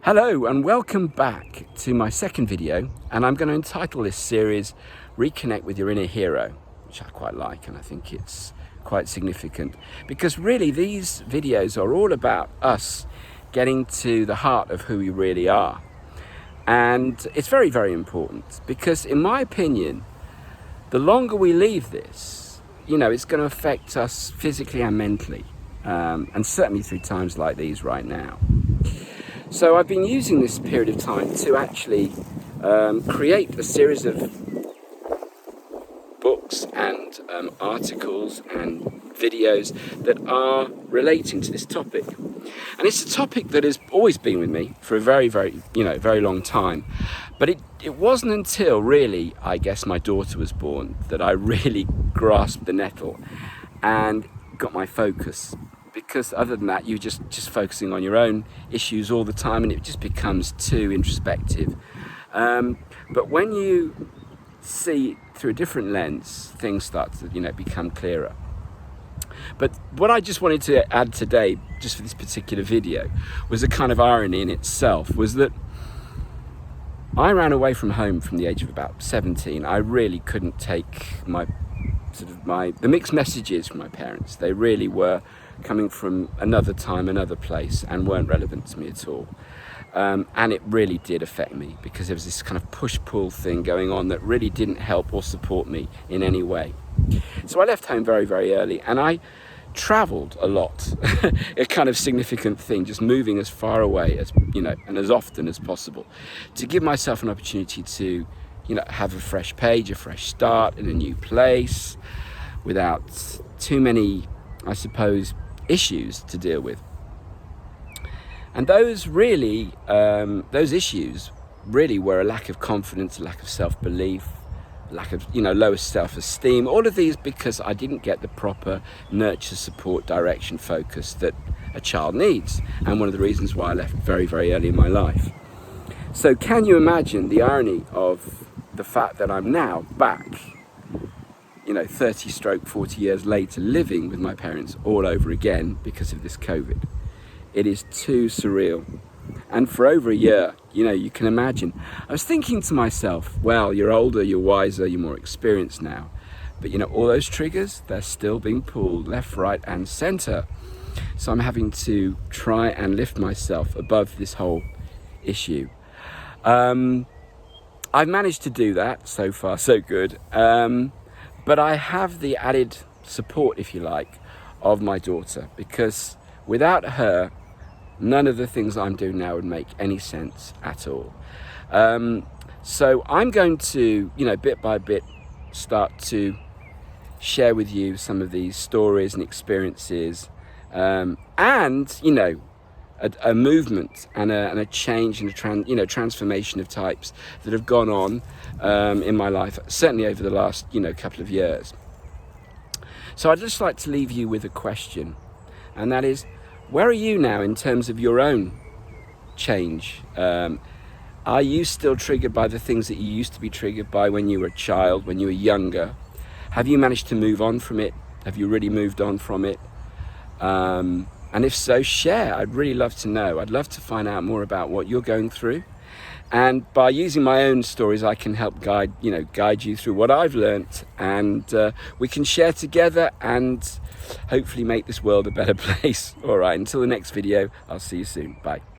Hello and welcome back to my second video, and I'm going to entitle this series Reconnect with Your Inner Hero, which I quite like, and I think it's quite significant because really these videos are all about us getting to the heart of who we really are. And it's very, very important because in my opinion, the longer we leave this, it's going to affect us physically and mentally, and certainly through times like these right now. So I've been using this period of time to actually create a series of books and articles and videos that are relating to this topic. And it's a topic that has always been with me for a very, very, very long time. But it wasn't until really, I guess, my daughter was born that I really grasped the nettle and got my focus. Because other than that, you're just focusing on your own issues all the time, and it just becomes too introspective. But when you see through a different lens, things start to become clearer. But what I just wanted to add today, just for this particular video, was a kind of irony in itself, was that I ran away from home from the age of about 17. I really couldn't take the mixed messages from my parents. They really were coming from another time, another place, and weren't relevant to me at all. And it really did affect me because there was this kind of push-pull thing going on that really didn't help or support me in any way. So I left home very, very early, and I traveled a lot. A kind of significant thing, just moving as far away as, and as often as possible to give myself an opportunity to, have a fresh page, a fresh start in a new place without too many, I suppose, issues to deal with. And those issues really were a lack of confidence, a lack of self-belief, lack of, lower self-esteem, all of these because I didn't get the proper nurture, support, direction, focus that a child needs. And one of the reasons why I left very, very early in my life. So can you imagine the irony of the fact that I'm now back 30-40 years later, living with my parents all over again because of this COVID. It is too surreal. And for over a year, you can imagine. I was thinking to myself, well, you're older, you're wiser, you're more experienced now. But all those triggers, they're still being pulled left, right, and center. So I'm having to try and lift myself above this whole issue. I've managed to do that. So far, so good. But I have the added support, if you like, of my daughter, because without her, none of the things I'm doing now would make any sense at all. So I'm going to, bit by bit, start to share with you some of these stories and experiences, and, a movement and a change and a transformation of types that have gone on in my life, certainly over the last couple of years. So I'd just like to leave you with a question, and that is, where are you now in terms of your own change? Are you still triggered by the things that you used to be triggered by when you were a child, when you were younger? Have you managed to move on from it? Have you really moved on from it? And if so, share. I'd really love to know. I'd love to find out more about what you're going through. And by using my own stories, I can help guide you through what I've learnt. And we can share together and hopefully make this world a better place. All right, until the next video, I'll see you soon. Bye.